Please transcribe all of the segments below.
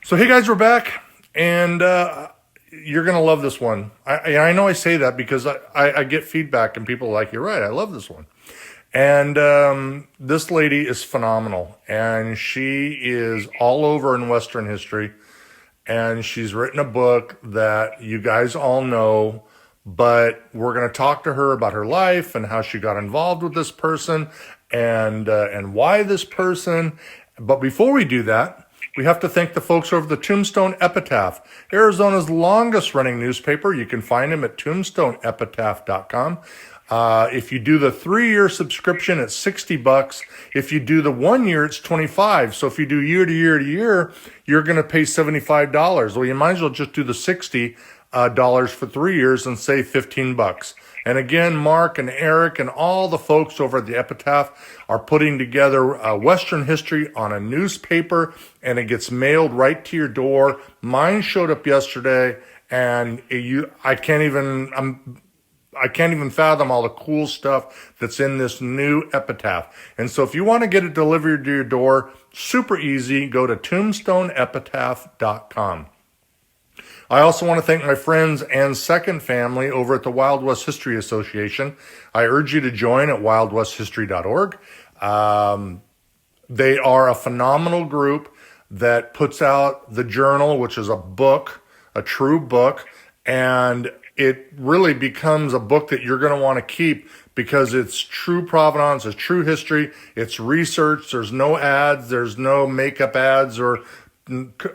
So, hey guys, we're back, and you're going to love this one. I know I say that because I get feedback, and people are like, you're right, I love this one. And this lady is phenomenal, and she is all over in Western history, and she's written a book that you guys all know, but we're going to talk to her about her life and how she got involved with this person and why this person. But before we do that, we have to thank the folks over the Tombstone Epitaph, Arizona's longest running newspaper. You can find them at tombstoneepitaph.com. If you do the 3-year subscription, it's $60. If you do the 1 year, it's $25. So if you do year to year to year, you're going to pay $75. Well, you might as well just do the $60 for 3 years and save $15. And again, Mark and Eric and all the folks over at the Epitaph are putting together Western history on a newspaper, and it gets mailed right to your door. Mine showed up yesterday, and I can't even fathom all the cool stuff that's in this new Epitaph. And so if you want to get it delivered to your door, super easy, go to tombstoneepitaph.com. I also want to thank my friends and second family over at the Wild West History Association. I urge you to join at wildwesthistory.org. They are a phenomenal group that puts out the journal, which is a book, a true book, and it really becomes a book that you're going to want to keep because it's true provenance, it's true history, it's research. There's no ads, there's no makeup ads or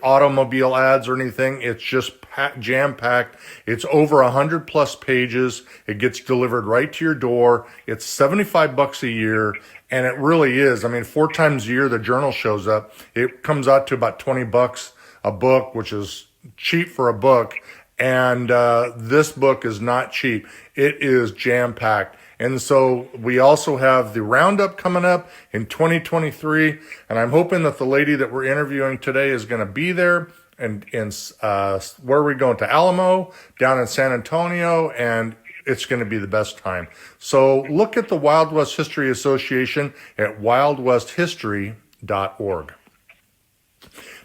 automobile ads or anything. It's just jam-packed. It's over 100 plus pages. It gets delivered right to your door. It's $75 a year, and it really is. I mean, 4 times a year the journal shows up. It comes out to about $20 a book, which is cheap for a book. And this book is not cheap. It is jam-packed. And so we also have the roundup coming up in 2023. And I'm hoping that the lady that we're interviewing today is going to be there. And where are we going? To Alamo, down in San Antonio. And it's going to be the best time. So look at the Wild West History Association at wildwesthistory.org.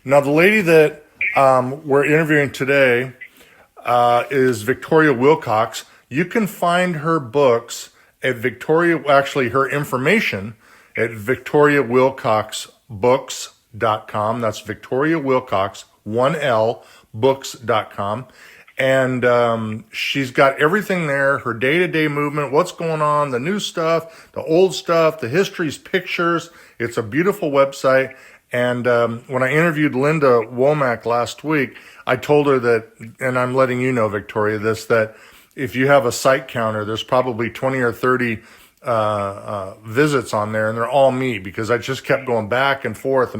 Now, the lady that we're interviewing today is Victoria Wilcox. You can find her books at her information at victoriawilcoxbooks.com. That's Victoria Wilcox, 1L, books.com. And she's got everything there, her day-to-day movement, what's going on, the new stuff, the old stuff, the histories, pictures. It's a beautiful website. And when I interviewed Linda Womack last week, I told her that, and I'm letting you know, Victoria, that if you have a site counter, there's probably 20 or 30 visits on there, and they're all me because I just kept going back and forth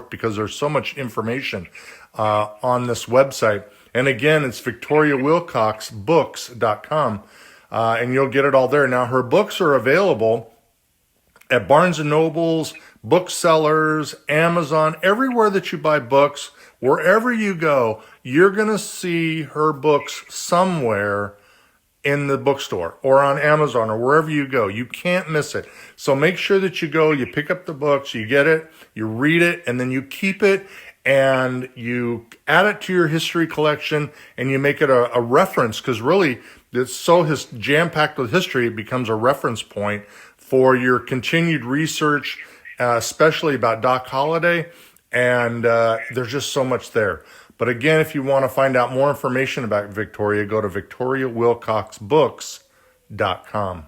because there's so much information on this website. And again, it's victoriawilcoxbooks.com, and you'll get it all there. Now, her books are available at Barnes & Noble's, booksellers, Amazon, everywhere that you buy books. Wherever you go, you're going to see her books somewhere in the bookstore or on Amazon or wherever you go. You can't miss it. So make sure that you go, you pick up the books, you get it, you read it, and then you keep it and you add it to your history collection and you make it a reference, because really it's so jam-packed with history, it becomes a reference point for your continued research, especially about Doc Holliday. And there's just so much there. But again, if you want to find out more information about Victoria, go to victoriawilcoxbooks.com.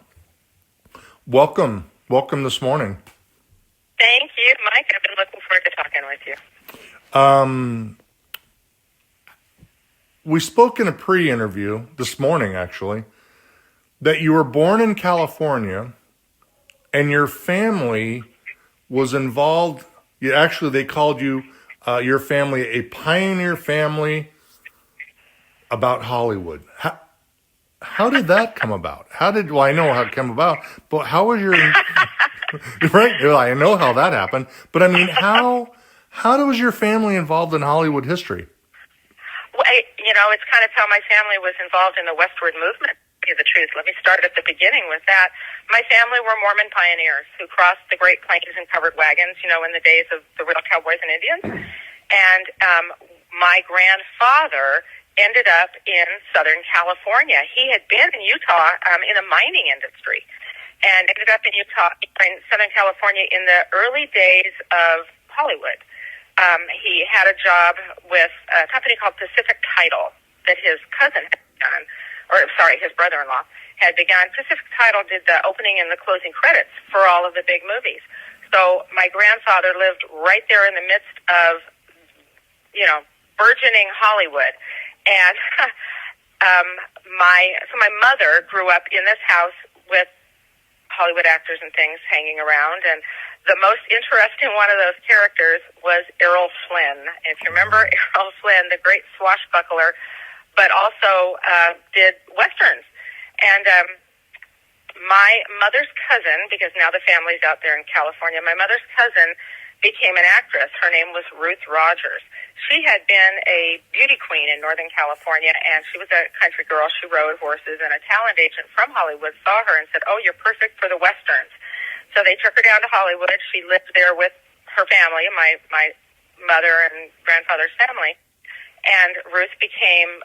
Welcome this morning. Thank you, Mike. I've been looking forward to talking with you. We spoke in a pre-interview this morning, actually, that you were born in California and your family was involved. They called you, your family, a pioneer family about Hollywood. How did that come about? Well, I know how it came about, but how was your, right? I know how that happened, but I mean, how was your family involved in Hollywood history? Well, it's kind of how my family was involved in the westward movement, to tell you the truth. Let me start at the beginning with that. My family were Mormon pioneers who crossed the Great Plains in covered wagons, in the days of the real cowboys and Indians. And my grandfather ended up in Southern California. He had been in Utah in the mining industry and ended up in Southern California in the early days of Hollywood. He had a job with a company called Pacific Title that his cousin had done, his brother-in-law had begun. Pacific Title did the opening and the closing credits for all of the big movies. So my grandfather lived right there in the midst of, burgeoning Hollywood. And my mother grew up in this house with Hollywood actors and things hanging around, and the most interesting one of those characters was Errol Flynn. If you remember Errol Flynn, the great swashbuckler, but also did westerns. And my mother's cousin, because now the family's out there in California, my mother's cousin became an actress. Her name was Ruth Rogers. She had been a beauty queen in Northern California, and she was a country girl. She rode horses, and a talent agent from Hollywood saw her and said, "Oh, you're perfect for the westerns." So they took her down to Hollywood. She lived there with her family, my mother and grandfather's family, and Ruth became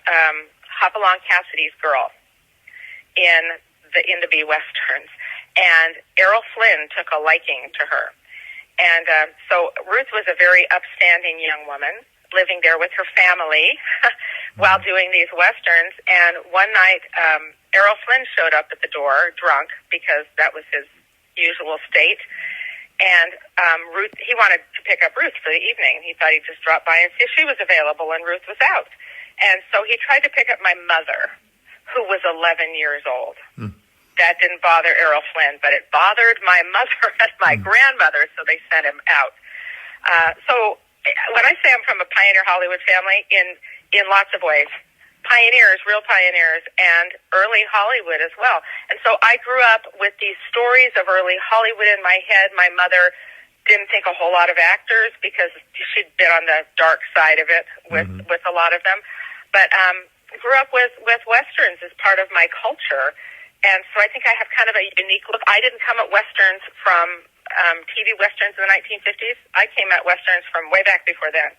Hopalong Cassidy's girl in the B westerns. And Errol Flynn took a liking to her. And so Ruth was a very upstanding young woman, living there with her family while doing these westerns. And one night, Errol Flynn showed up at the door drunk, because that was his usual state. And Ruth, he wanted to pick up Ruth for the evening. He thought he'd just drop by and see if she was available, and Ruth was out. And so he tried to pick up my mother, who was 11 years old. That didn't bother Errol Flynn, but it bothered my mother and my grandmother, so they sent him out. So when I say I'm from a pioneer Hollywood family, in lots of ways, pioneers, real pioneers, and early Hollywood as well. And so I grew up with these stories of early Hollywood in my head. My mother didn't think a whole lot of actors because she'd been on the dark side of it with a lot of them. But grew up with westerns as part of my culture. And so I think I have kind of a unique look. I didn't come at westerns from TV westerns in the 1950s. I came at westerns from way back before then,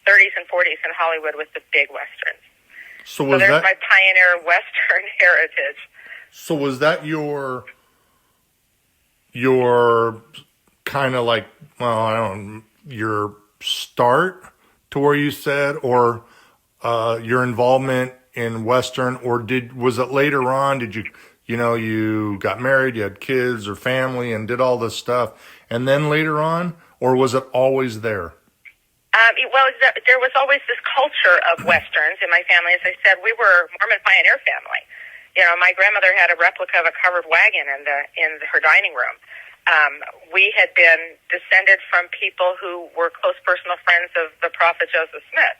30s and 40s in Hollywood with the big westerns. So there's my pioneer western heritage. So was that your kind of like, your start to where you said, or your involvement in western, or was it later on? Did you got married, you had kids or family, and did all this stuff, and then later on, or was it always there? There was always this culture of westerns in my family. As I said, we were a Mormon pioneer family. My grandmother had a replica of a covered wagon in her dining room. We had been descended from people who were close personal friends of the prophet Joseph Smith.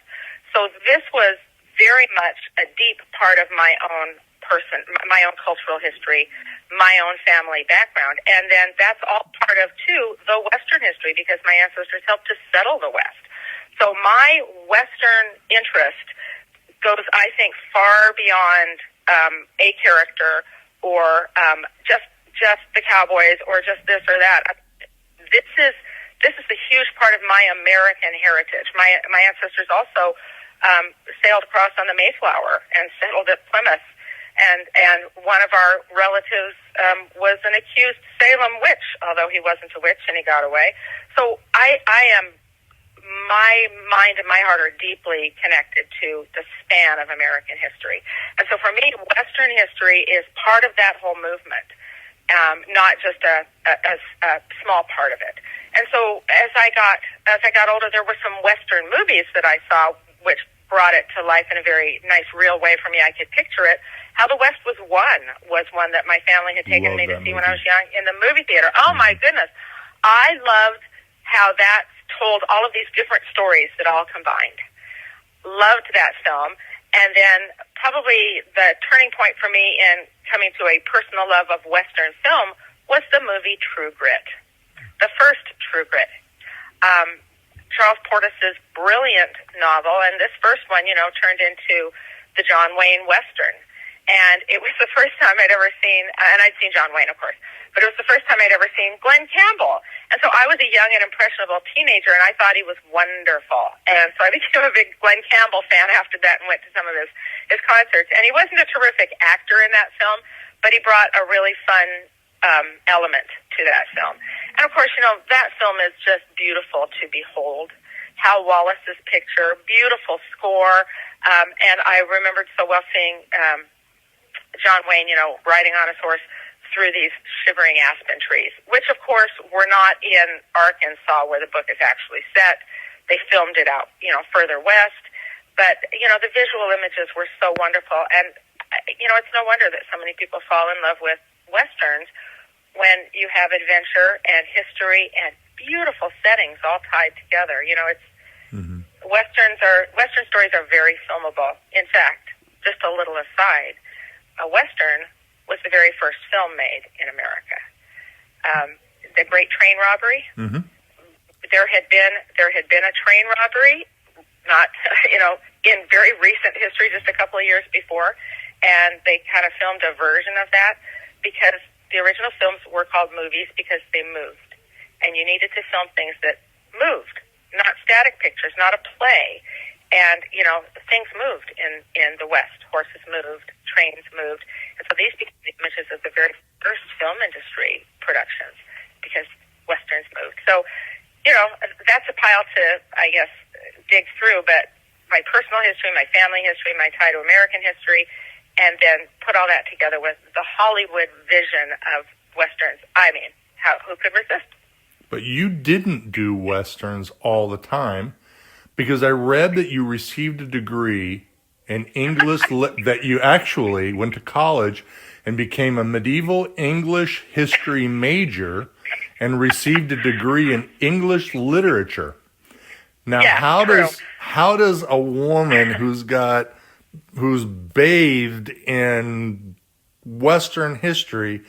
So this was very much a deep part of my own my own cultural history, my own family background. And then that's all part of, too, the Western history, because my ancestors helped to settle the West. So my Western interest goes, I think, far beyond a character or just the cowboys or just this or that. This is the huge part of my American heritage. My ancestors also sailed across on the Mayflower and settled at Plymouth. And one of our relatives was an accused Salem witch, although he wasn't a witch and he got away. So I am, my mind and my heart are deeply connected to the span of American history. And so for me, Western history is part of that whole movement, not just a small part of it. And so as I got older, there were some Western movies that I saw which brought it to life in a very nice, real way for me. I could picture it. How the West Was Won was one that my family had taken me to see when I was young in the movie theater. Oh, my goodness. I loved how that told all of these different stories that all combined. Loved that film. And then probably the turning point for me in coming to a personal love of Western film was the movie True Grit, the first True Grit. Charles Portis's brilliant novel, and this first one, turned into the John Wayne Western. And it was the first time I'd ever seen, and I'd seen John Wayne, of course, but it was the first time I'd ever seen Glenn Campbell. And so I was a young and impressionable teenager, and I thought he was wonderful. And so I became a big Glenn Campbell fan after that and went to some of his concerts. And he wasn't a terrific actor in that film, but he brought a really fun element to that film. And, of course, that film is just beautiful to behold. Hal Wallace's picture, beautiful score. And I remembered so well seeing John Wayne, riding on his horse through these shivering aspen trees, which, of course, were not in Arkansas where the book is actually set. They filmed it out, further west. But, the visual images were so wonderful. And, it's no wonder that so many people fall in love with Westerns when you have adventure and history and beautiful settings all tied together. Western stories are very filmable. In fact, just a little aside, a Western was the very first film made in America. The Great Train Robbery. Mm-hmm. There had been a train robbery, not in very recent history, just a couple of years before, and they kind of filmed a version of that because the original films were called movies because they moved, and you needed to film things that moved, not static pictures, not a play. And, things moved in the West. Horses moved, trains moved. And so these became the images of the very first film industry productions because Westerns moved. So, that's a pile to, I guess, dig through. But my personal history, my family history, my tie to American history, and then put all that together with the Hollywood vision of Westerns. I mean, who could resist? But you didn't do Westerns all the time. Because I read that you received a degree in English, that you actually went to college and became a medieval English history major and received a degree in English literature. Now, how does a woman who's bathed in Western history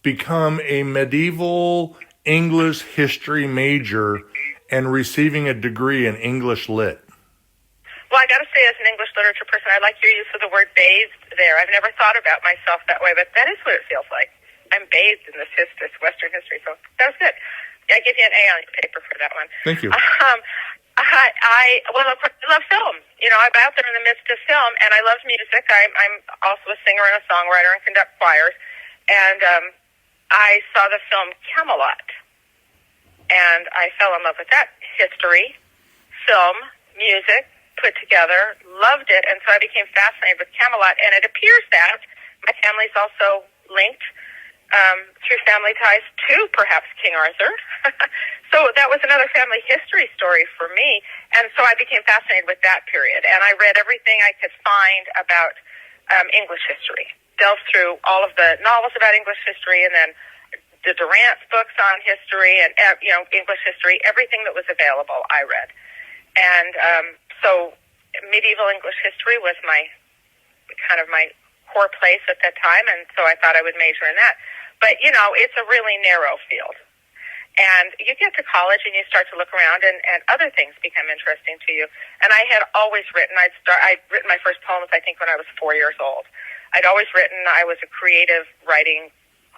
become a medieval English history major and receiving a degree in English lit? Well, I got to say, as an English literature person, I like your use of the word bathed there. I've never thought about myself that way, but that is what it feels like. I'm bathed in this Western history, so that was good. I give you an A on your paper for that one. Thank you. Of course, I love film. I'm out there in the midst of film, and I love music. I'm also a singer and a songwriter and conduct choirs. And I saw the film Camelot. And I fell in love with that history, film, music, put together, loved it, and so I became fascinated with Camelot. And it appears that my family's also linked through family ties to perhaps King Arthur. So that was another family history story for me. And so I became fascinated with that period. And I read everything I could find about English history, delved through all of the novels about English history, and then the Durant's books on history and, English history, everything that was available, I read. And so medieval English history was my core place at that time, and so I thought I would major in that. But, it's a really narrow field. And you get to college and you start to look around, and other things become interesting to you. And I had always written. I'd written my first poems, I think, when I was 4 years old. I'd always written. I was a creative writing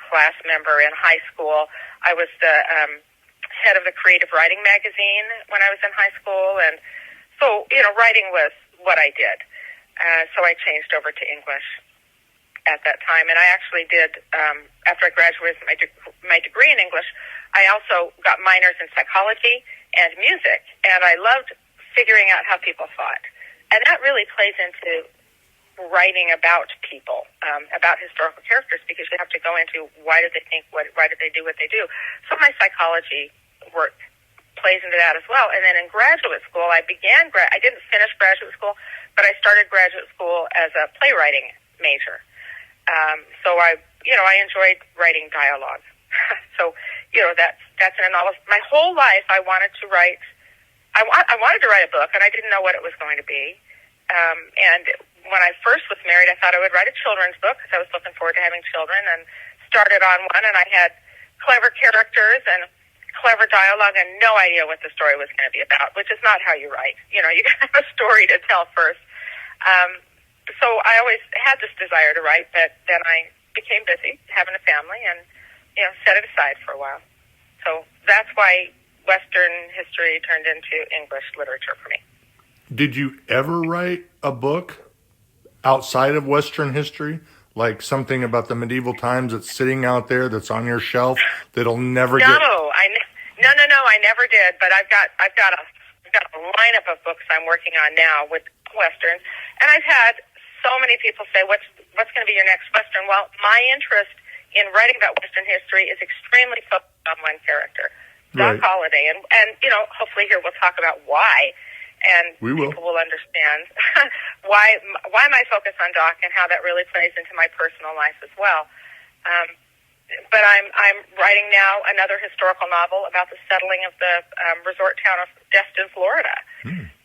class member in high school. I was the head of the creative writing magazine when I was in high school, and so writing was what I did. So I changed over to English at that time, and I actually did after I graduated with my degree in English. I also got minors in psychology and music, and I loved figuring out how people thought, and that really plays into writing about people, about historical characters, because you have to go into why did they think, why did they do what they do. So my psychology work plays into that as well. And then in graduate school, I didn't finish graduate school, but I started graduate school as a playwriting major. So I enjoyed writing dialogue. So, that's an anomaly. My whole life I wanted to write, I wanted to write a book, and I didn't know what it was going to be. And when I first was married, I thought I would write a children's book because I was looking forward to having children, and started on one, and I had clever characters and clever dialogue and no idea what the story was going to be about, which is not how you write. You have a story to tell first. So I always had this desire to write, but then I became busy having a family, and, set it aside for a while. So that's why Western history turned into English literature for me. Did you ever write a book outside of Western history? Like something about the medieval times that's sitting out there that's on your shelf that'll never get... No, I never did. But I've got a lineup of books I'm working on now with Westerns, and I've had so many people say, "What's going to be your next Western?" Well, my interest in writing about Western history is extremely focused on one character, Doc Holliday, and hopefully here we'll talk about why, and people will understand why my focus on Doc and how that really plays into my personal life as well. But I'm writing now another historical novel about the settling of the resort town of Destin, Florida,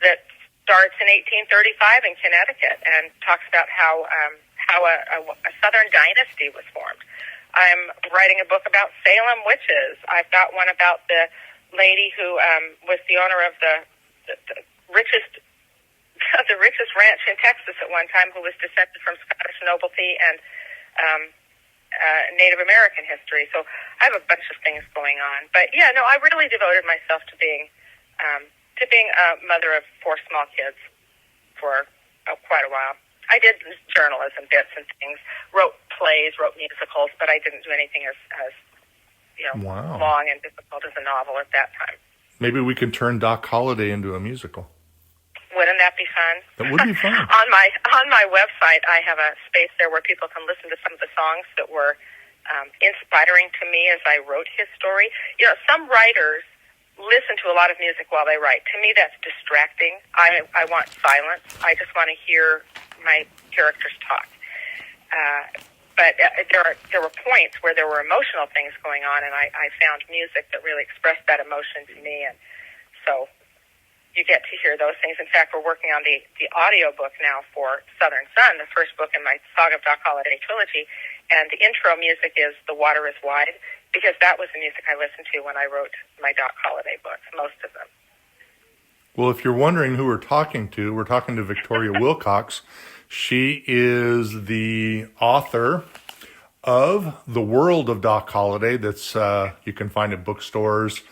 that starts in 1835 in Connecticut and talks about how a Southern dynasty was formed. I'm writing a book about Salem witches. I've got one about the lady who was the owner of the richest ranch in Texas at one time, who was descended from Scottish nobility and Native American history. So I have a bunch of things going on. But I really devoted myself to being a mother of 4 small kids for quite a while. I did journalism bits and things, wrote plays, wrote musicals, but I didn't do anything as long and difficult as a novel at that time. Maybe we could turn Doc Holliday into a musical. Wouldn't that be fun? That would be fun. On my website, I have a space there where people can listen to some of the songs that were inspiring to me as I wrote his story. Some writers listen to a lot of music while they write. To me, that's distracting. I want silence. I just want to hear my characters talk. But there were points where there were emotional things going on, and I found music that really expressed that emotion to me. And so you get to hear those things. In fact, we're working on the audio book now for Southern Sun, the first book in my Saga of Doc Holliday trilogy. And the intro music is The Water is Wide, because that was the music I listened to when I wrote my Doc Holliday books, most of them. Well, if you're wondering who we're talking to Victoria Wilcox. She is the author of The World of Doc Holliday. That's you can find at bookstores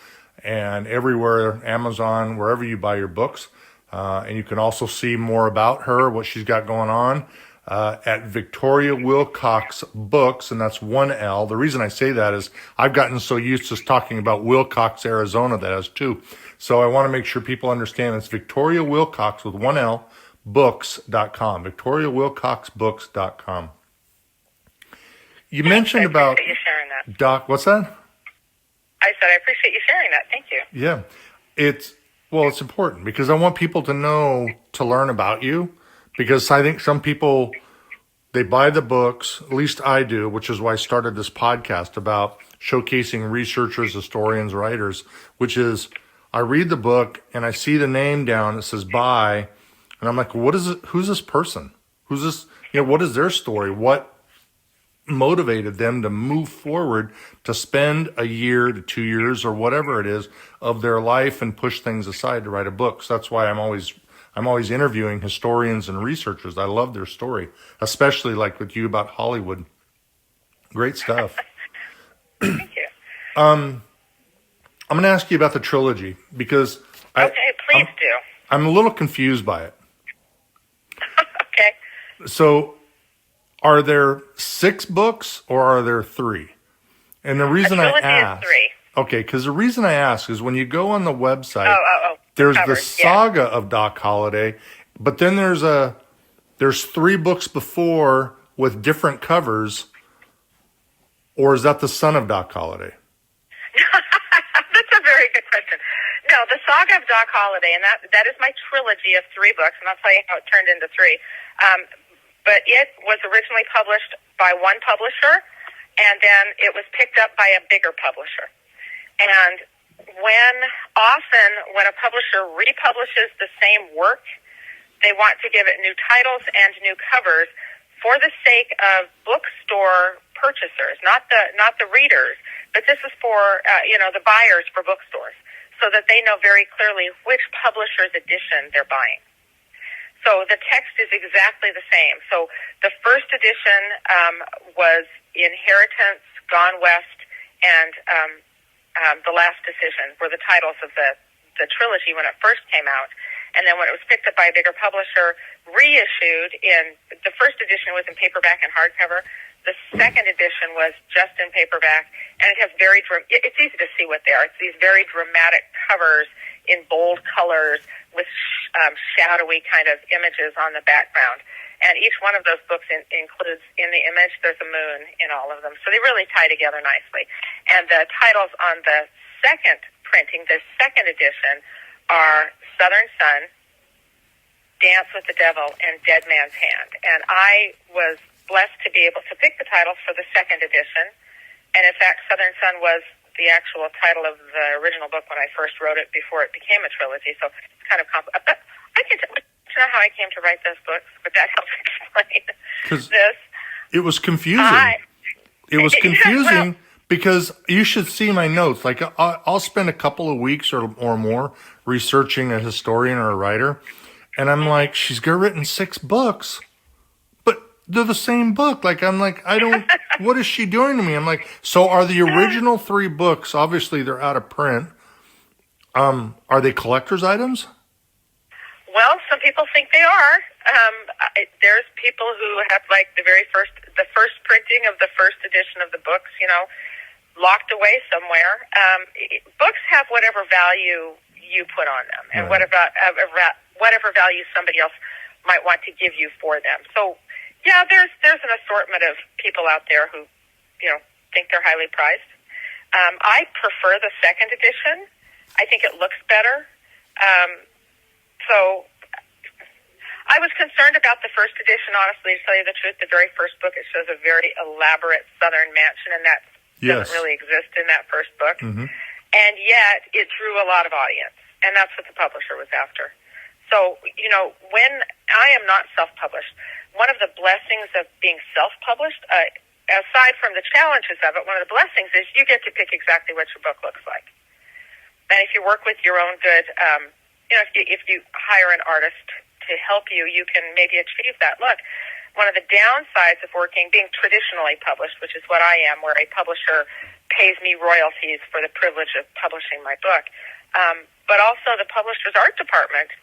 and everywhere, Amazon, wherever you buy your books. And you can also see more about her, what she's got going on, at Victoria Wilcox Books, and that's 1L. The reason I say that is I've gotten so used to talking about Wilcox, Arizona, that has 2. So I want to make sure people understand it's Victoria Wilcox with 1L, books.com, VictoriaWilcoxBooks.com. You mentioned about you sharing that. Doc, what's that? I said I appreciate you sharing that. Thank you. Yeah. It's important because I want people to know, to learn about you, because I think some people, they buy the books, at least I do, which is why I started this podcast about showcasing researchers, historians, writers, which is I read the book and I see the name down, it says buy, and I'm like, what is it? Who's this person? Who's this? What is their story? What motivated them to move forward to spend a year to 2 years or whatever it is of their life and push things aside to write a book? So that's why I'm always interviewing historians and researchers. I love their story, especially like with you about Hollywood. Great stuff. Thank you. I'm going to ask you about the trilogy because please do. I'm a little confused by it. Okay. So, are there 6 books or are there 3? And the reason I ask, is 3. Okay, because the reason I ask is when you go on the website, there's Covers, the Saga of Doc Holliday, but then there's 3 books before with different covers, or is that the Son of Doc Holliday? That's a very good question. No, the Saga of Doc Holliday, and that is my trilogy of 3 books, and I'll tell you how it turned into 3. But it was originally published by one publisher, and then it was picked up by a bigger publisher. And when a publisher republishes the same work, they want to give it new titles and new covers for the sake of bookstore purchasers, not the readers, but this is for the buyers for bookstores, so that they know very clearly which publisher's edition they're buying. So the text is exactly the same. So the first edition was Inheritance, Gone West, and The Last Decision were the titles of the trilogy when it first came out. And then when it was picked up by a bigger publisher, reissued in, the first edition was in paperback and hardcover. The second edition was just in paperback, and it has it's easy to see what they are. It's these very dramatic covers in bold colors with shadowy kind of images on the background. And each one of those books includes, in the image, there's a moon in all of them. So they really tie together nicely. And the titles on the second printing, the second edition, are Southern Sun, Dance with the Devil, and Dead Man's Hand. And I was blessed to be able to pick the titles for the second edition. And in fact, Southern Sun was the actual title of the original book when I first wrote it before it became a trilogy. So it's kind of complicated. I can tell you know how I came to write those books, but that helps explain this. It was confusing. It was confusing because you should see my notes. Like I'll spend a couple of weeks or more researching a historian or a writer, and I'm like, she's written 6 books, but they're the same book. Like I'm like, I don't. What is she doing to me? I'm like, so are the original 3 books? Obviously, they're out of print. Are they collector's items? Well, some people think they are. There's people who have like the first printing of the first edition of the books, locked away somewhere. Books have whatever value you put on them, and right. whatever value somebody else might want to give you for them. So, yeah, there's an assortment of people out there who, think they're highly priced. I prefer the second edition. I think it looks better. So I was concerned about the first edition, honestly, to tell you the truth. The very first book, it shows a very elaborate Southern mansion, and that doesn't really exist in that first book. Mm-hmm. And yet it drew a lot of audience, and that's what the publisher was after. So, when I am not self-published, one of the blessings of being self-published, aside from the challenges of it, one of the blessings is you get to pick exactly what your book looks like. And if you work with your own good, if you hire an artist to help you, you can maybe achieve that look. One of the downsides of being traditionally published, which is what I am, where a publisher pays me royalties for the privilege of publishing my book, but also the publisher's art department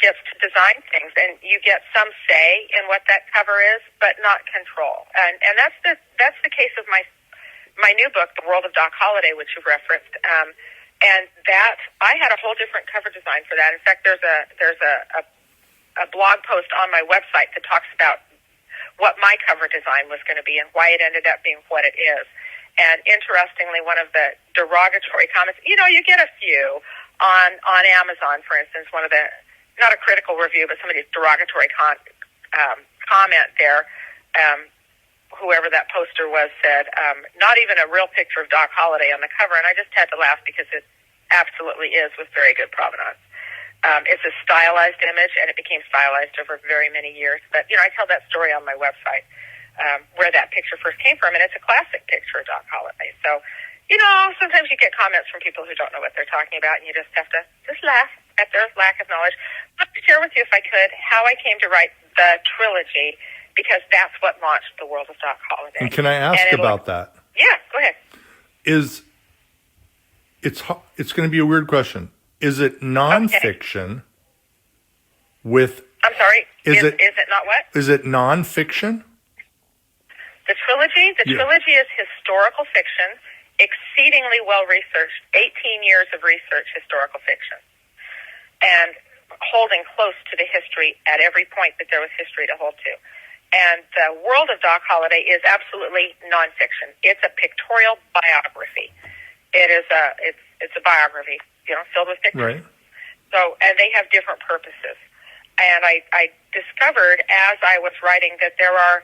gets to design things, and you get some say in what that cover is, but not control. And that's the case of my new book, The World of Doc Holliday, which you've referenced. And that I had a whole different cover design for that. In fact, there's a blog post on my website that talks about what my cover design was going to be and why it ended up being what it is. And interestingly, one of the derogatory comments, you get a few on Amazon, for instance, one of the, not a critical review, but somebody's derogatory comment there, whoever that poster was said, not even a real picture of Doc Holliday on the cover, and I just had to laugh because it absolutely is with very good provenance. It's a stylized image, and it became stylized over very many years. But, I tell that story on my website where that picture first came from, and it's a classic picture of Doc Holliday. So, sometimes you get comments from people who don't know what they're talking about, and you just have to just laugh at their lack of knowledge. I'd like to share with you, if I could, how I came to write the trilogy, because that's what launched The World of Doc Holliday. And can I ask about that? Yeah, go ahead. It's going to be a weird question. Is it nonfiction with... I'm sorry, is it not what? Is it nonfiction? The trilogy? The trilogy is historical fiction, exceedingly well-researched, 18 years of research historical fiction, and holding close to the history at every point that there was history to hold to. And The World of Doc Holliday is absolutely nonfiction. It's a pictorial biography. It's a biography, filled with pictures. Right. So, and they have different purposes. And I discovered as I was writing that there are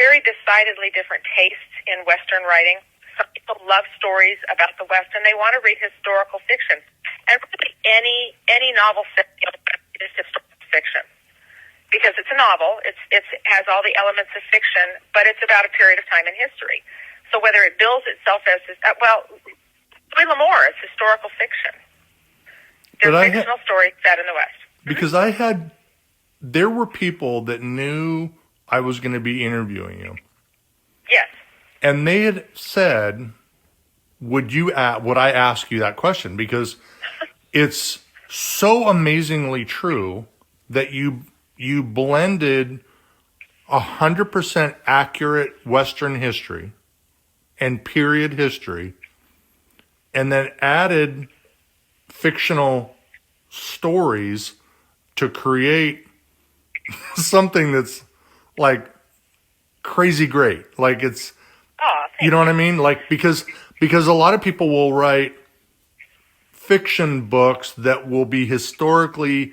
very decidedly different tastes in Western writing. Some people love stories about the West, and they want to read historical fiction. And really, any novel is historical fiction, because it's a novel. It has all the elements of fiction, but it's about a period of time in history. So whether it bills itself as Louis L'Amour is historical fiction. They're fictional stories set in the West. Because there were people that knew I was going to be interviewing you. Yes. And they had said, would I ask you that question? Because it's so amazingly true that you blended 100% accurate Western history and period history, and then added fictional stories to create something that's like crazy great. Like it's, Oh, you thank know what you. I mean? Like because a lot of people will write fiction books that will be historically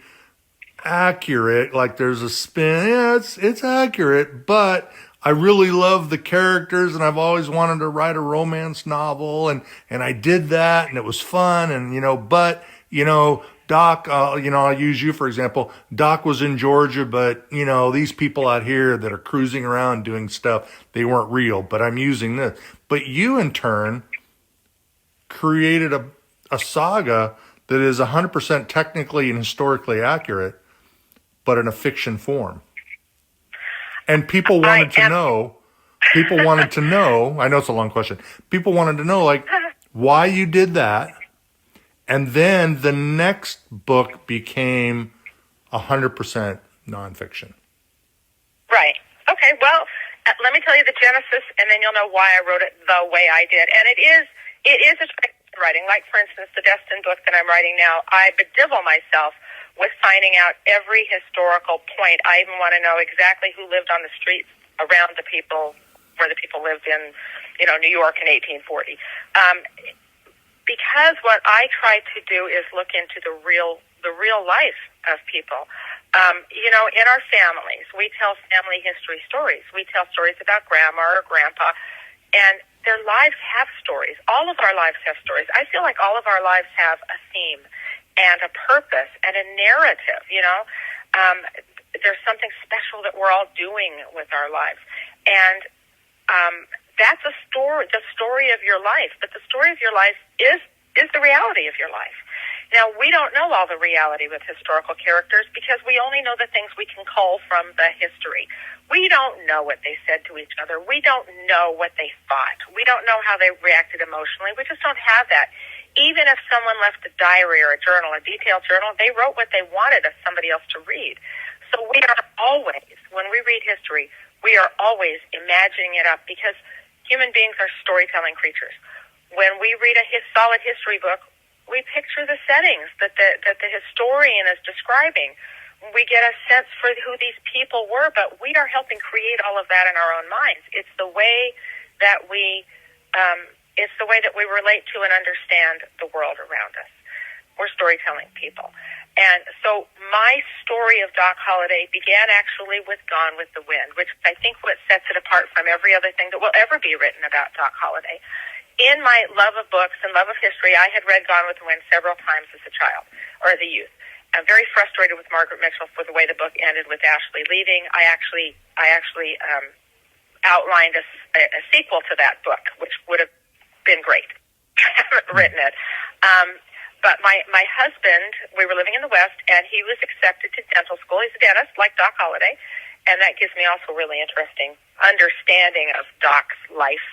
accurate. Like there's a spin. Yeah, it's accurate, but I really love the characters, and I've always wanted to write a romance novel, and I did that, and it was fun, and but Doc, I'll use you for example. Doc was in Georgia, but these people out here that are cruising around doing stuff, they weren't real. But I'm using this. But you, in turn, created a saga that is 100% technically and historically accurate, but in a fiction form. And people I wanted to am. know, I know it's a long question. People wanted to know, like, why you did that. And then the next book became 100% nonfiction. Right. Okay. Well, let me tell you the genesis, and then you'll know why I wrote it the way I did. And it is a speculative writing. Like, for instance, the Destin book that I'm writing now, I bedevil myself with finding out every historical point. I even want to know exactly who lived on the streets around the people, where the people lived in, New York in 1840. Because what I try to do is look into the real life of people. In our families, we tell family history stories. We tell stories about grandma or grandpa, and their lives have stories. All of our lives have stories. I feel like all of our lives have a theme and a purpose and a narrative. There's something special that we're all doing with our lives, and that's a story, the story of your life. But the story of your life is the reality of your life. Now, we don't know all the reality with historical characters because we only know the things we can cull from the history. We don't know what they said to each other. We don't know what they thought. We don't know how they reacted emotionally. We just don't have that. Even if someone left a diary or a journal, a detailed journal, they wrote what they wanted of somebody else to read. So we are always, when we read history, we are always imagining it up because human beings are storytelling creatures. When we read a solid history book, we picture the settings that the historian is describing. We get a sense for who these people were, but we are helping create all of that in our own minds. It's the way that we relate to and understand the world around us. We're storytelling people. And so my story of Doc Holliday began actually with Gone with the Wind, which I think what sets it apart from every other thing that will ever be written about Doc Holliday. In my love of books and love of history, I had read Gone with the Wind several times as a child, or as a youth. I'm very frustrated with Margaret Mitchell for the way the book ended with Ashley leaving. I actually outlined a sequel to that book, which would have been great. I haven't written it. But my husband, we were living in the West, and he was accepted to dental school. He's a dentist, like Doc Holliday, and that gives me also really interesting understanding of Doc's life.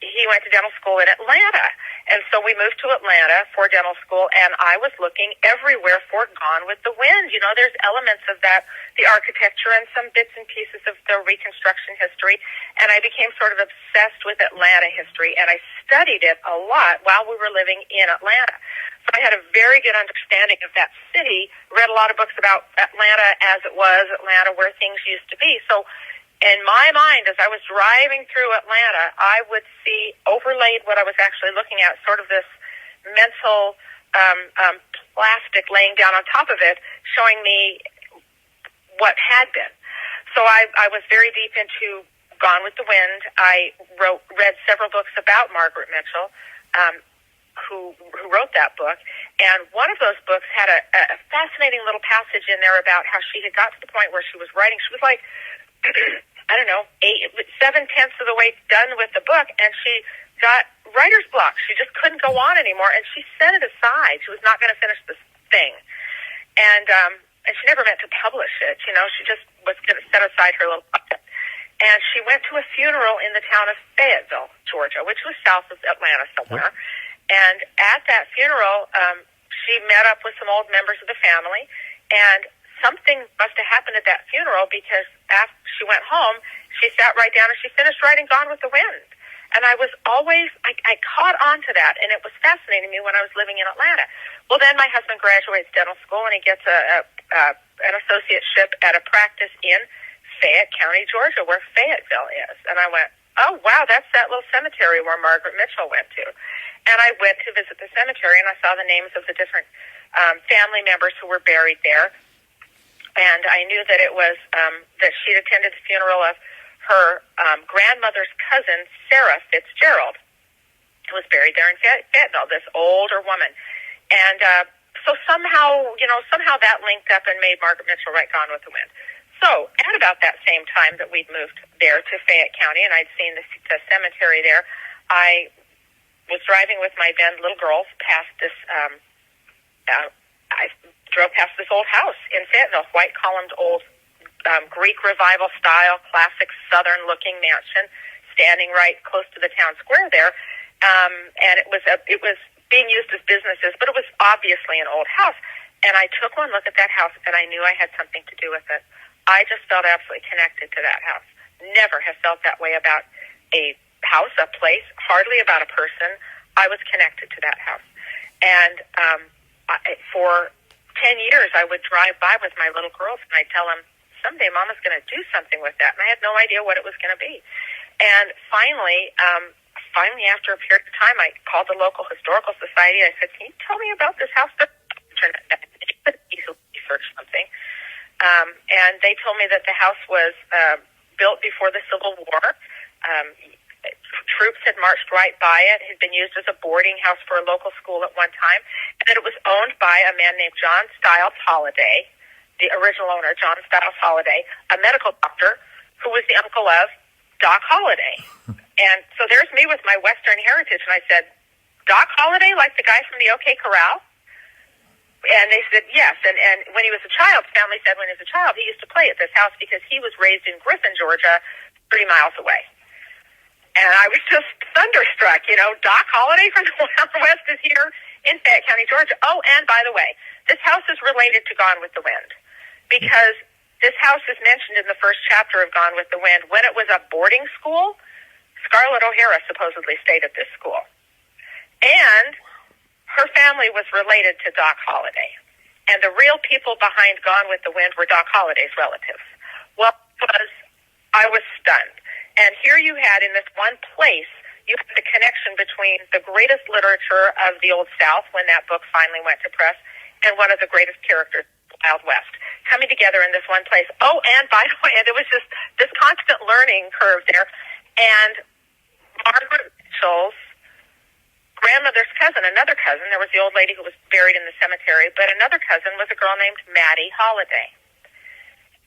He went to dental school in Atlanta, and so we moved to Atlanta for dental school, and I was looking everywhere for Gone with the Wind. There's elements of that, the architecture and some bits and pieces of the Reconstruction history, and I became sort of obsessed with Atlanta history, and I studied it a lot while we were living in Atlanta. So I had a very good understanding of that city, read a lot of books about Atlanta as it was, Atlanta where things used to be. So in my mind, as I was driving through Atlanta, I would see overlaid what I was actually looking at, sort of this mental plastic laying down on top of it, showing me what had been. So I was very deep into Gone with the Wind. I read several books about Margaret Mitchell, who wrote that book. And one of those books had a fascinating little passage in there about how she had got to the point where she was writing. She was like, I don't know, 7/10 of the way done with the book, and she got writer's block. She just couldn't go on anymore, and she set it aside. She was not going to finish this thing. And she never meant to publish it. She just was going to set aside her little project. and she went to a funeral in the town of Fayetteville, Georgia, which was south of Atlanta somewhere. And at that funeral, she met up with some old members of the family, and something must have happened at that funeral, because after she went home, she sat right down and she finished writing Gone with the Wind. And I was always, I caught on to that, and it was fascinating to me when I was living in Atlanta. Well, then my husband graduates dental school, and he gets an associateship at a practice in Fayette County, Georgia, where Fayetteville is. And I went, oh, wow, that's that little cemetery where Margaret Mitchell went to. And I went to visit the cemetery, and I saw the names of the different family members who were buried there. And I knew that it was that she'd attended the funeral of her grandmother's cousin, Sarah Fitzgerald, who was buried there in Fayetteville, this older woman. And so somehow that linked up and made Margaret Mitchell write Gone with the Wind. So at about that same time that we'd moved there to Fayette County, and I'd seen the cemetery there, I was driving with my then little girls past this, I drove past this old house in Fayetteville, white columned old Greek Revival style, classic Southern looking mansion, standing right close to the town square there. And it was being used as businesses, but it was obviously an old house. And I took one look at that house, and I knew I had something to do with it. I just felt absolutely connected to that house. Never have felt that way about a house, a place, hardly about a person. I was connected to that house. And for 10 years, I would drive by with my little girls, and I'd tell them, someday Mama's going to do something with that. And I had no idea what it was going to be. And finally, after a period of time, I called the local historical society. I said, can you tell me about this house? Easily research something. And they told me that the house was built before the Civil War. Troops had marched right by it. It had been used as a boarding house for a local school at one time. And that it was owned by a man named John Stiles Holliday, the original owner, John Stiles Holliday, a medical doctor who was the uncle of Doc Holliday. And so there's me with my Western heritage, and I said, Doc Holliday, like the guy from the OK Corral? And they said, yes. And when he was a child, family said when he was a child, he used to play at this house because he was raised in Griffin, Georgia, 3 miles away. And I was just thunderstruck, Doc Holliday from the Wild West is here in Fayette County, Georgia. Oh, and by the way, this house is related to Gone with the Wind, because this house is mentioned in the first chapter of Gone with the Wind. When it was a boarding school, Scarlett O'Hara supposedly stayed at this school. And her family was related to Doc Holliday. And the real people behind Gone with the Wind were Doc Holliday's relatives. Well, I was stunned. And here you had, in this one place, you had the connection between the greatest literature of the Old South, when that book finally went to press, and one of the greatest characters, Wild West, coming together in this one place. Oh, and by the way, there was just this constant learning curve there. And Margaret Mitchell's grandmother's cousin, another cousin, there was the old lady who was buried in the cemetery, but another cousin was a girl named Maddie Holliday.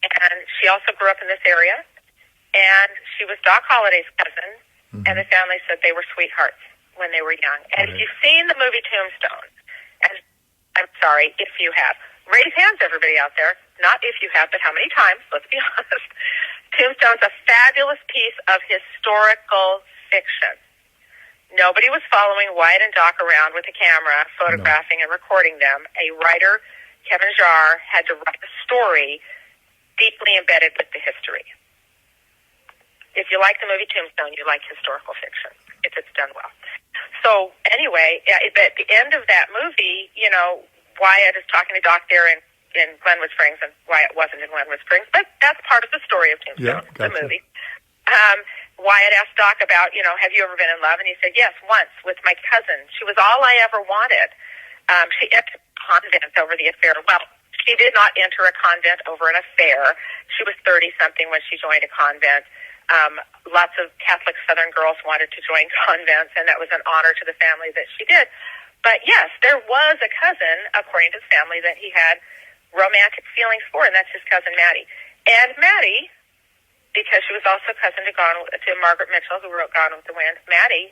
And she also grew up in this area. And she was Doc Holliday's cousin, and the family said they were sweethearts when they were young. And if you've seen the movie Tombstone, and I'm sorry, if you have, raise hands, everybody out there. Not if you have, but how many times, let's be honest. Tombstone's a fabulous piece of historical fiction. Nobody was following Wyatt and Doc around with a camera, photographing and recording them. A writer, Kevin Jarre, had to write a story deeply embedded with the history. If you like the movie Tombstone, you like historical fiction, if it's done well. So anyway, at the end of that movie, Wyatt is talking to Doc there in Glenwood Springs, and Wyatt wasn't in Glenwood Springs, but that's part of the story of Tombstone, the movie. Wyatt asked Doc about, have you ever been in love? And he said, yes, once, with my cousin. She was all I ever wanted. She entered a convent over the affair. Well, she did not enter a convent over an affair. She was 30-something when she joined a convent. Lots of Catholic Southern girls wanted to join convents, and that was an honor to the family that she did. But yes, there was a cousin, according to the family, that he had romantic feelings for, and that's his cousin Maddie. And Maddie, because she was also cousin to Margaret Mitchell, who wrote Gone with the Wind, Maddie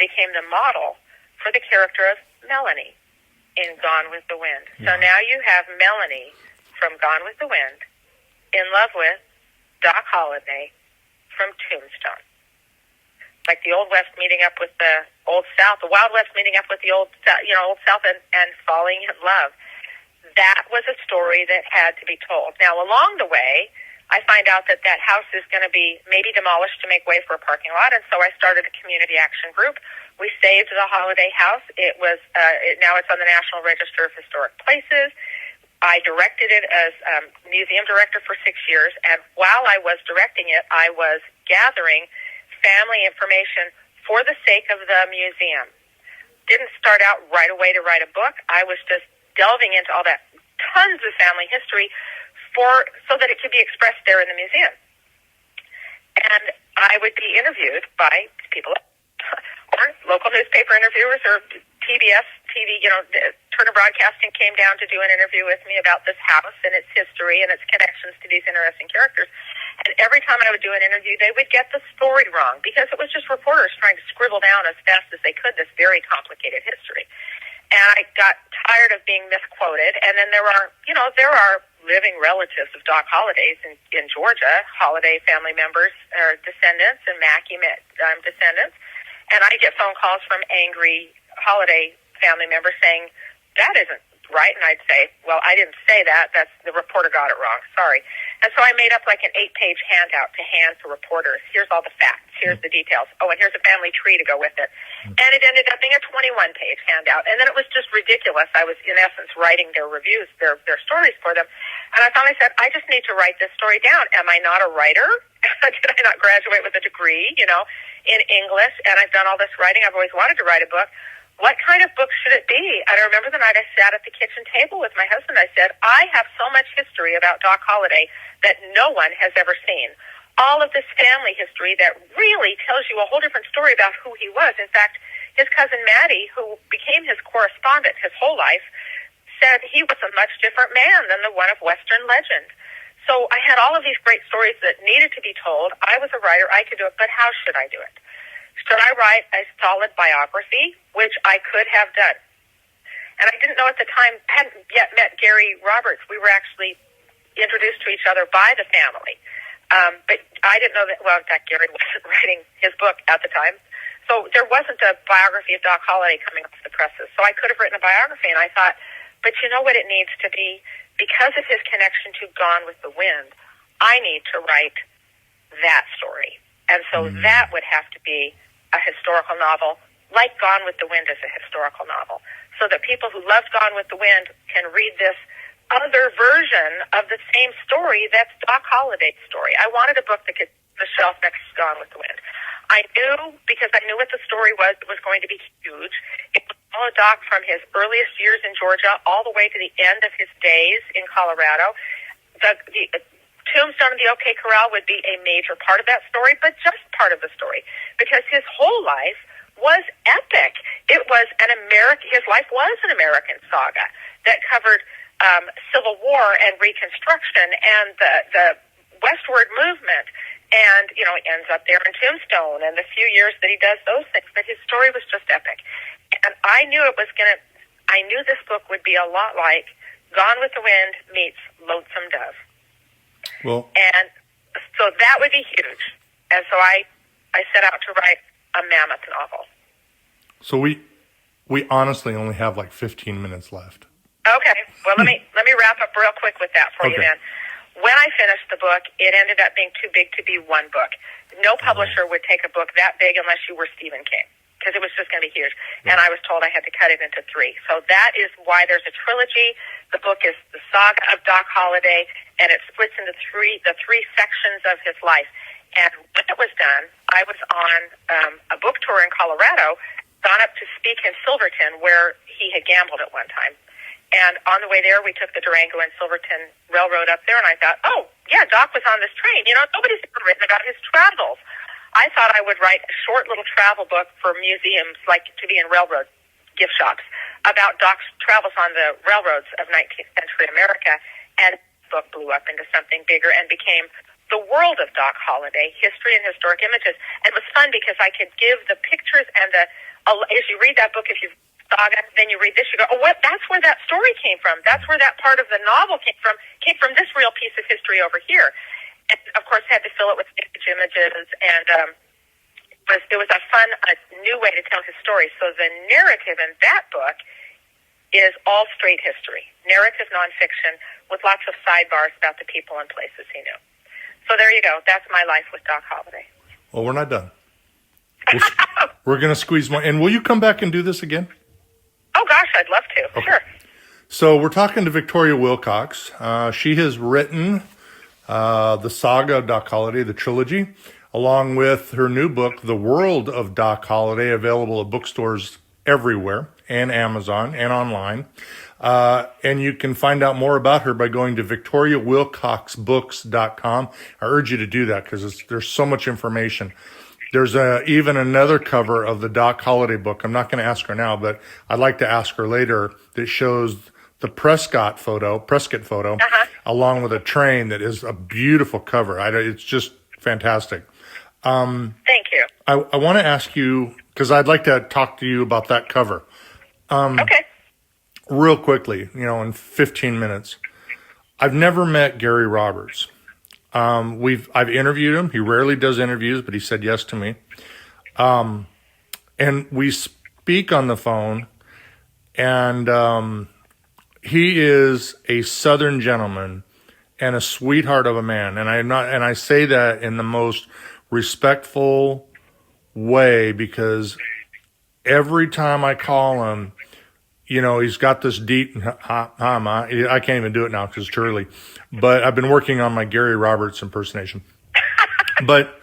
became the model for the character of Melanie in Gone with the Wind. So now you have Melanie from Gone with the Wind in love with Doc Holliday from Tombstone. Like the Old West meeting up with the Old South, the Wild West meeting up with the Old South and falling in love. That was a story that had to be told. Now, along the way, I find out that that house is going to be maybe demolished to make way for a parking lot, and so I started a community action group. We saved the Holiday House. It was now it's on the National Register of Historic Places. I directed it as museum director for 6 years, and while I was directing it, I was gathering family information for the sake of the museum. Didn't start out right away to write a book. I was just delving into all that tons of family history so that it could be expressed there in the museum. And I would be interviewed by people or local newspaper interviewers or PBS TV, Turner Broadcasting came down to do an interview with me about this house and its history and its connections to these interesting characters. And every time I would do an interview, they would get the story wrong because it was just reporters trying to scribble down as fast as they could this very complicated history. And I got tired of being misquoted. And then there are living relatives of Doc Holliday's in Georgia, Holliday family members or descendants, and Mackey descendants. And I get phone calls from angry Holliday family members saying, that isn't right. And I'd say, well, I didn't say that. That's the reporter got it wrong. Sorry. And so I made up like an 8-page handout to hand to reporters. Here's all the facts. Here's the details. Oh, and here's a family tree to go with it. And it ended up being a 21-page handout. And then it was just ridiculous. I was, in essence, writing their reviews, their stories for them. And I finally said, I just need to write this story down. Am I not a writer? Did I not graduate with a degree, in English? And I've done all this writing. I've always wanted to write a book. What kind of book should it be? And I remember the night I sat at the kitchen table with my husband. I said, I have so much history about Doc Holliday that no one has ever seen. All of this family history that really tells you a whole different story about who he was. In fact, his cousin Maddie, who became his correspondent his whole life, said he was a much different man than the one of Western legend. So I had all of these great stories that needed to be told. I was a writer. I could do it, but how should I do it? Should I write a solid biography, which I could have done? And I didn't know at the time, hadn't yet met Gary Roberts. We were actually introduced to each other by the family. But I didn't know that, well, in fact, Gary wasn't writing his book at the time. So there wasn't a biography of Doc Holliday coming off the presses. So I could have written a biography, and I thought, but you know what it needs to be? Because of his connection to Gone with the Wind, I need to write that story. And so that would have to be a historical novel, like Gone with the Wind is a historical novel, so that people who loved Gone with the Wind can read this other version of the same story that's Doc Holliday's story. I wanted a book that could the shelf next to Gone with the Wind. I knew, because I knew what the story was, it was going to be huge. It would follow Doc from his earliest years in Georgia all the way to the end of his days in Colorado. The Tombstone and the OK Corral would be a major part of that story, but just part of the story, because his whole life was epic. It was his life was an American saga that covered Civil War and Reconstruction and the westward movement. And, it ends up there in Tombstone and the few years that he does those things, but his story was just epic. And I knew I knew this book would be a lot like Gone with the Wind meets Lonesome Dove. Well, and so that would be huge. And so I set out to write a mammoth novel. So we honestly only have like 15 minutes left. Okay. Well, let me wrap up real quick with that for you then. When I finished the book, it ended up being too big to be one book. No publisher would take a book that big unless you were Stephen King, because it was just going to be huge. Yeah. And I was told I had to cut it into 3. So that is why there's a trilogy. The book is the saga of Doc Holliday, and it splits into the three sections of his life. And when it was done, I was on a book tour in Colorado, gone up to speak in Silverton, where he had gambled at one time. And on the way there, we took the Durango and Silverton Railroad up there, and I thought, oh, yeah, Doc was on this train. Nobody's ever written about his travels. I thought I would write a short little travel book for museums, like to be in railroad gift shops, about Doc's travels on the railroads of 19th century America. And the book blew up into something bigger and became The World of Doc Holliday, History and Historic Images. And it was fun because I could give the pictures and as you read that book, if you've saga, then you read this, you go, oh, that's where that story came from. That's where that part of the novel came from this real piece of history over here. and of course had to fill it with image images, and it was a new way to tell his story. So the narrative in that book is all straight history, narrative nonfiction with lots of sidebars about the people and places he knew. So there you go. That's my life with Doc Holliday. Well, we're not done. We're going to squeeze more. And will you come back and do this again? Oh, gosh, I'd love to. Okay. Sure. So we're talking to Victoria Wilcox. She has written the saga of Doc Holliday, the trilogy, along with her new book, The World of Doc Holliday, available at bookstores everywhere and Amazon and online. And you can find out more about her by going to victoriawilcoxbooks.com. I urge you to do that because there's so much information. There's even another cover of the Doc Holliday book. I'm not going to ask her now, but I'd like to ask her later, that shows the Prescott photo, along with a train that is a beautiful cover. It's just fantastic. Thank you. I want to ask you, because I'd like to talk to you about that cover. Okay. Real quickly, in 15 minutes. I've never met Gary Roberts. I've interviewed him. He rarely does interviews, but he said yes to me. And we speak on the phone, and he is a Southern gentleman and a sweetheart of a man. And I say that in the most respectful way, because every time I call him, he's got this deep, I can't even do it now because it's too early, but I've been working on my Gary Roberts impersonation. But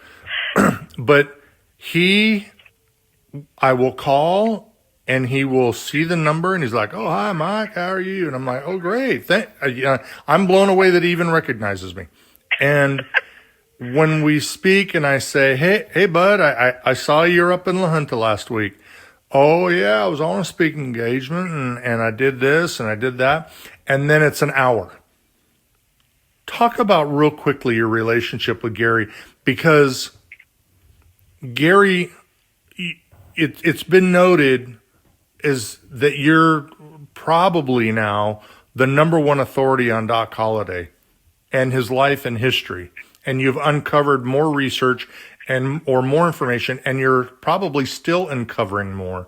I will call and he will see the number and he's like, "Oh, hi, Mike, how are you?" And I'm like, "Oh, great." I'm blown away that he even recognizes me. And when we speak and I say, hey, bud, I saw you're up in La Junta last week. "Oh, yeah, I was on a speaking engagement and I did this and I did that." And then it's an hour. Talk about real quickly your relationship with Gary, because Gary, it's been noted is that you're probably now the number one authority on Doc Holliday and his life and history. And you've uncovered more research or more information, and you're probably still uncovering more.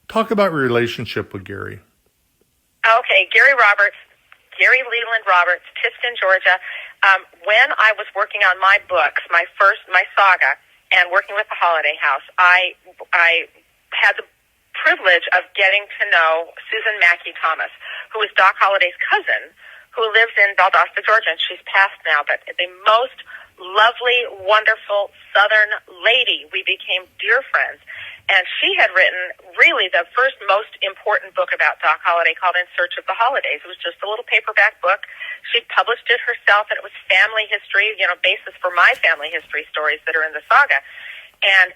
Talk about your relationship with Gary. Okay, Gary Leland Roberts, Tifton, Georgia. When I was working on my books, my saga, and working with the Holiday House, I had the privilege of getting to know Susan Mackey Thomas, who is Doc Holliday's cousin, who lives in Valdosta, Georgia, and she's passed now, but the most lovely, wonderful Southern lady. We became dear friends. And she had written really the first most important book about Doc Holliday called In Search of the Holidays. It was just a little paperback book. She published it herself, and it was family history, basis for my family history stories that are in the saga. And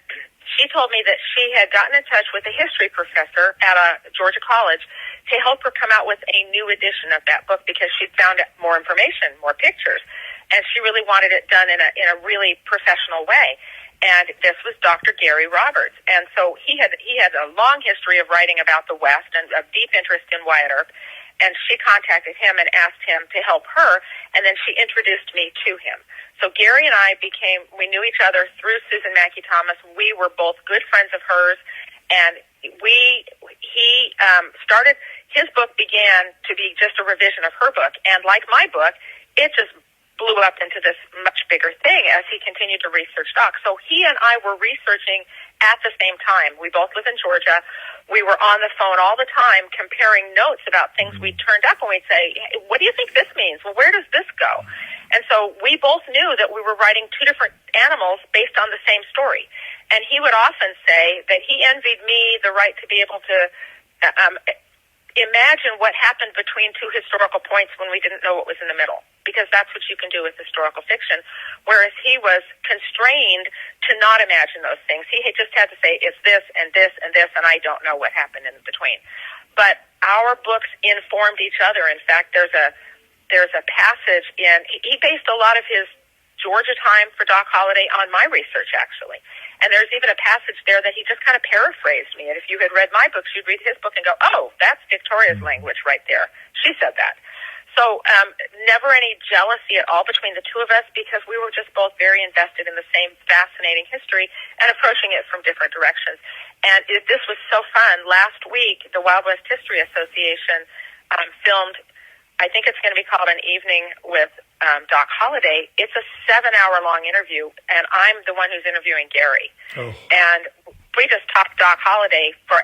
she told me that she had gotten in touch with a history professor at a Georgia college to help her come out with a new edition of that book because she'd found more information, more pictures. And she really wanted it done in a really professional way. And this was Dr. Gary Roberts. And so he had a long history of writing about the West and a deep interest in Wyatt Earp. And she contacted him and asked him to help her, and then she introduced me to him. So Gary and I we knew each other through Susan Mackey Thomas. We were both good friends of hers, and his book began to be just a revision of her book. And like my book, it just blew up into this much bigger thing as he continued to research Doc. So he and I were researching at the same time. We both live in Georgia. We were on the phone all the time comparing notes about things we turned up, and we'd say, "Hey, what do you think this means? Well, where does this go?" And so we both knew that we were writing two different animals based on the same story. And he would often say that he envied me the right to be able to imagine what happened between two historical points when we didn't know what was in the middle, because that's what you can do with historical fiction, whereas he was constrained to not imagine those things. He just had to say, it's this and this and this, and I don't know what happened in between. But our books informed each other. In fact, there's a passage he based a lot of his Georgia time for Doc Holliday on my research, actually. And there's even a passage there that he just kind of paraphrased me. And if you had read my books, you'd read his book and go, "Oh, that's Victoria's language right there. She said that." So never any jealousy at all between the two of us because we were just both very invested in the same fascinating history and approaching it from different directions. And this was so fun. Last week, the Wild West History Association filmed, I think it's going to be called An Evening with Doc Holliday. It's a 7-hour-long interview, and I'm the one who's interviewing Gary. Oh. And we just talked Doc Holliday for,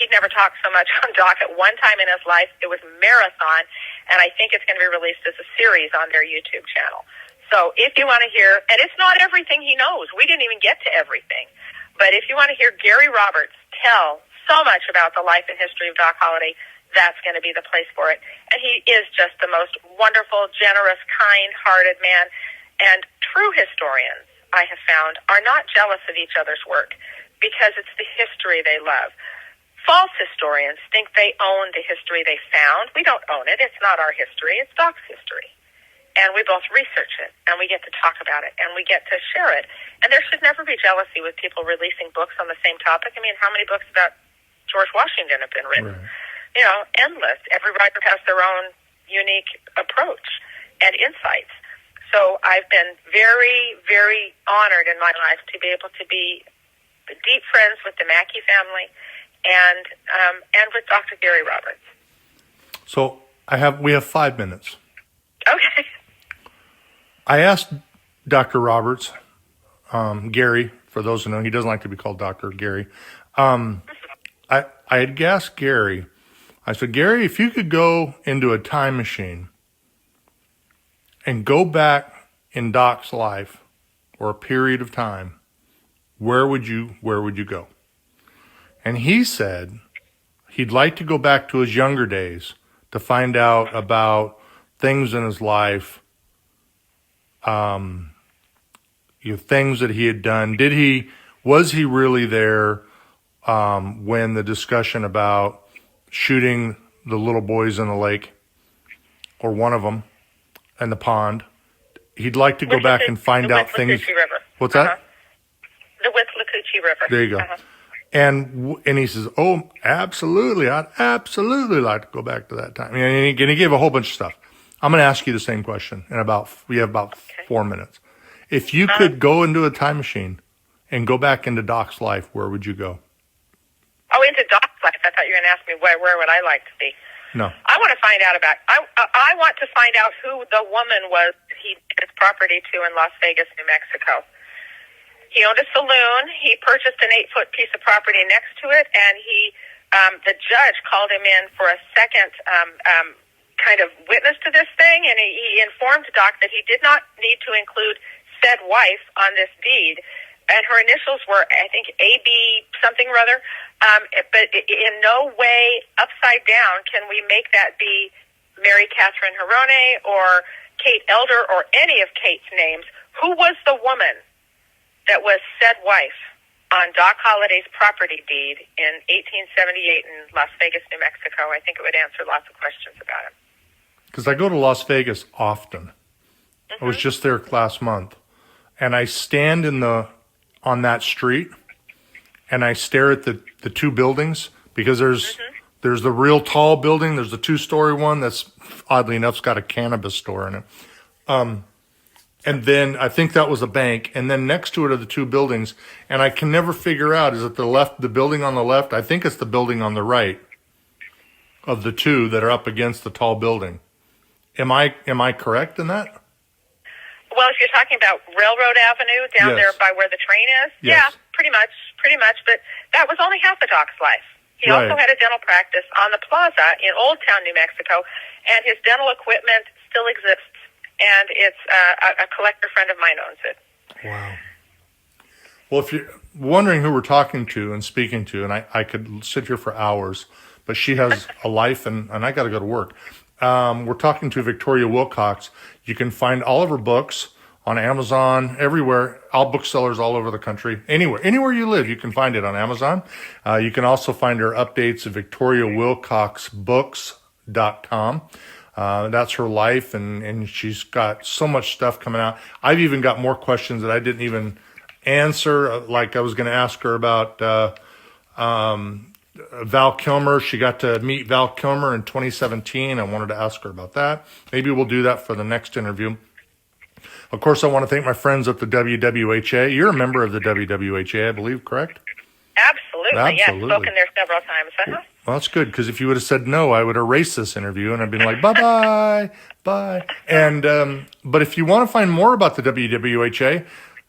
he'd never talked so much on Doc at one time in his life. It was marathon, and I think it's going to be released as a series on their YouTube channel. So if you want to hear, and it's not everything he knows. We didn't even get to everything. But if you want to hear Gary Roberts tell so much about the life and history of Doc Holliday, that's going to be the place for it. And he is just the most wonderful, generous, kind-hearted man. And true historians, I have found, are not jealous of each other's work because it's the history they love. False historians think they own the history they found. We don't own it. It's not our history. It's Doc's history. And we both research it, and we get to talk about it, and we get to share it. And there should never be jealousy with people releasing books on the same topic. I mean, how many books about George Washington have been written? Right. You know, endless. Every writer has their own unique approach and insights. So I've been very, very honored in my life to be able to be deep friends with the Mackey family and with Dr. Gary Roberts. So we have 5 minutes. Okay. I asked Dr. Roberts, Gary, for those who know, he doesn't like to be called Dr. Gary. I had asked Gary, I said, Gary, if you could go into a time machine and go back in Doc's life or a period of time, where would you go? And he said he'd like to go back to his younger days to find out about things in his life, things that he had done. Was he really there when the discussion about shooting the little boys in the lake, or one of them, in the pond? He'd like to go back and find out things. River. What's that? The Withlacoochee River. There you go. And he says, oh, absolutely. I'd absolutely like to go back to that time. And he gave a whole bunch of stuff. I'm going to ask you the same question we have about 4 minutes. If you could go into a time machine and go back into Doc's life, where would you go? Oh, into Doc's life. I thought you were going to ask me where would I like to be. No. I want to find out I want to find out who the woman was he did his property to in Las Vegas, New Mexico. He owned a saloon. He purchased an 8-foot piece of property next to it, and the judge called him in for a second kind of witness to this thing, and he informed Doc that he did not need to include said wife on this deed, and her initials were, I think, A.B. something or other, but in no way, upside down, can we make that be Mary Catherine Hirone or Kate Elder or any of Kate's names. Who was the woman that was said wife on Doc Holliday's property deed in 1878 in Las Vegas, New Mexico? I think it would answer lots of questions about him. Because I go to Las Vegas often. I was just there last month. And I stand on that street and I stare at the two buildings, because there's the real tall building. There's the 2-story one that's, oddly enough, got a cannabis store in it. And then I think that was a bank. And then next to it are the two buildings. And I can never figure out, is it the building on the left? I think it's the building on the right of the two that are up against the tall building. Am I correct in that? Well, if you're talking about Railroad Avenue down there by where the train is, yeah, pretty much. But that was only half of Doc's life. He also had a dental practice on the plaza in Old Town, New Mexico, and his dental equipment still exists, and it's a collector friend of mine owns it. Wow. Well, if you're wondering who we're talking to and speaking to, and I could sit here for hours, but she has a life, and I got to go to work. We're talking to Victoria Wilcox. You can find all of her books on Amazon, everywhere, all booksellers all over the country. Anywhere you live, you can find it on Amazon. You can also find her updates at victoriawilcoxbooks.com. That's her life, and she's got so much stuff coming out. I've even got more questions that I didn't even answer, like I was going to ask her about Val Kilmer. She got to meet Val Kilmer in 2017. I wanted to ask her about that. Maybe we'll do that for the next interview. Of course, I want to thank my friends at the WWHA. You're a member of the WWHA, I believe, correct? Absolutely. Yeah, spoken there several times. Uh-huh. Well, that's good, because if you would have said no, I would erase this interview, and I'd been like, bye-bye, bye. And but if you want to find more about the WWHA,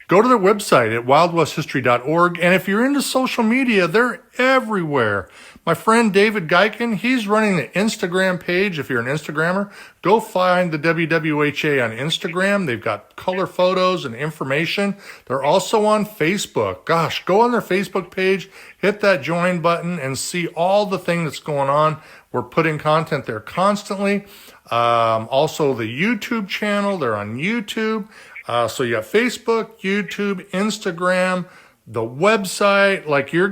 go to their website at wildwesthistory.org. And if you're into social media, they're everywhere. My friend David Geiken, he's running the Instagram page. If you're an Instagrammer, go find the WWHA on Instagram. They've got color photos and information. They're also on Facebook. Gosh, go on their Facebook page, hit that join button, and see all the thing that's going on. We're putting content there constantly. Also, the YouTube channel, they're on YouTube. So you got Facebook, YouTube, Instagram, the website. Like you're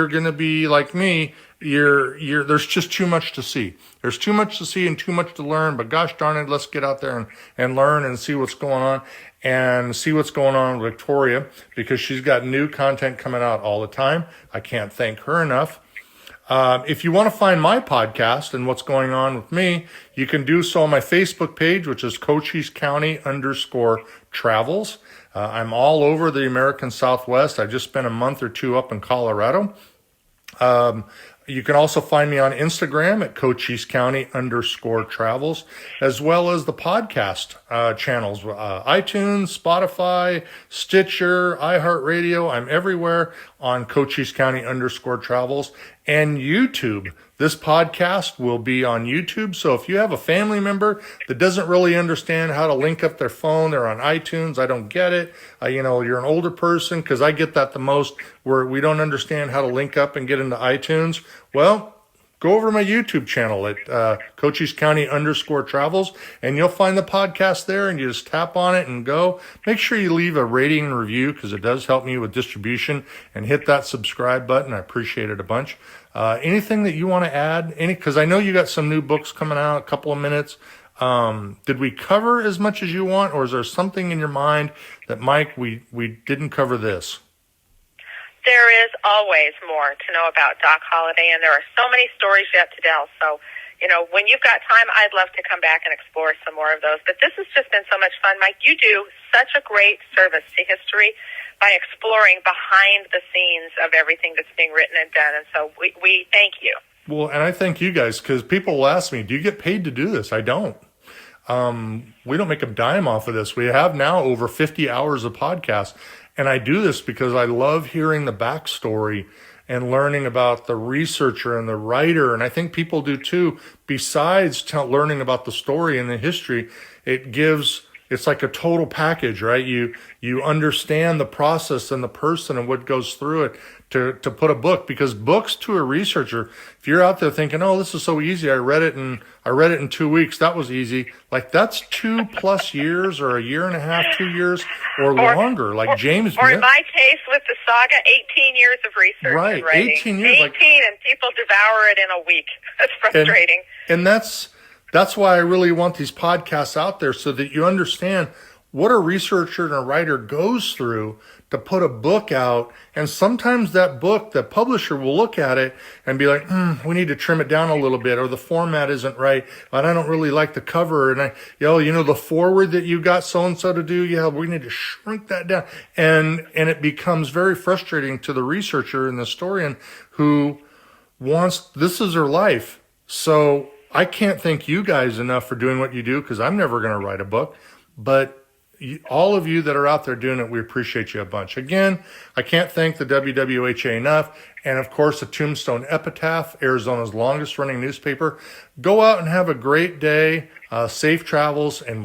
going to be like me. There's just too much to see. There's too much to see and too much to learn, but gosh darn it, let's get out there and learn and see what's going on, and see what's going on with Victoria, because she's got new content coming out all the time. I can't thank her enough. If you want to find my podcast and what's going on with me, you can do so on my Facebook page, which is Cochise County _travels. I'm all over the American Southwest. I just spent a month or two up in Colorado. You can also find me on Instagram at Cochise County _travels, as well as the podcast channels, iTunes, Spotify, Stitcher, iHeartRadio. I'm everywhere on Cochise County _travels, and YouTube. This podcast will be on YouTube. So if you have a family member that doesn't really understand how to link up their phone, they're on iTunes. I don't get it. You're an older person, because I get that the most, where we don't understand how to link up and get into iTunes. Well, go over to my YouTube channel at Cochise County _travels, and you'll find the podcast there, and you just tap on it and go. Make sure you leave a rating and review, because it does help me with distribution, and hit that subscribe button. I appreciate it a bunch. Anything that you want to add? Because I know you got some new books coming out, a couple of minutes. Did we cover as much as you want, or is there something in your mind that, Mike, we didn't cover this? There is always more to know about Doc Holliday, and there are so many stories yet to tell. So, when you've got time, I'd love to come back and explore some more of those. But this has just been so much fun. Mike, you do such a great service to history by exploring behind the scenes of everything that's being written and done. And so we thank you. Well, and I thank you guys, because people will ask me, do you get paid to do this? I don't. We don't make a dime off of this. We have now over 50 hours of podcast. And I do this because I love hearing the backstory and learning about the researcher and the writer. And I think people do too. Besides learning about the story and the history, it's like a total package, right? You understand the process and the person and what goes through it to put a book. Because books, to a researcher, if you're out there thinking, oh, this is so easy, I read it in 2 weeks, that was easy. Like, that's 2+ years, or a year and a half, 2 years, or longer. Like James. Or in my case with the saga, 18 years of research. Right, and writing. 18 years. 18, and people devour it in a week. That's frustrating. And that's why I really want these podcasts out there, so that you understand what a researcher and a writer goes through to put a book out. And sometimes that book, the publisher will look at it and be like, we need to trim it down a little bit, or the format isn't right, and I don't really like the cover, and the forward that you got so-and-so to do, we need to shrink that down. And it becomes very frustrating to the researcher and the historian who this is their life. So I can't thank you guys enough for doing what you do, because I'm never going to write a book. But all of you that are out there doing it, we appreciate you a bunch. Again, I can't thank the WWHA enough. And of course, the Tombstone Epitaph, Arizona's longest running newspaper. Go out and have a great day. Safe travels, and we'll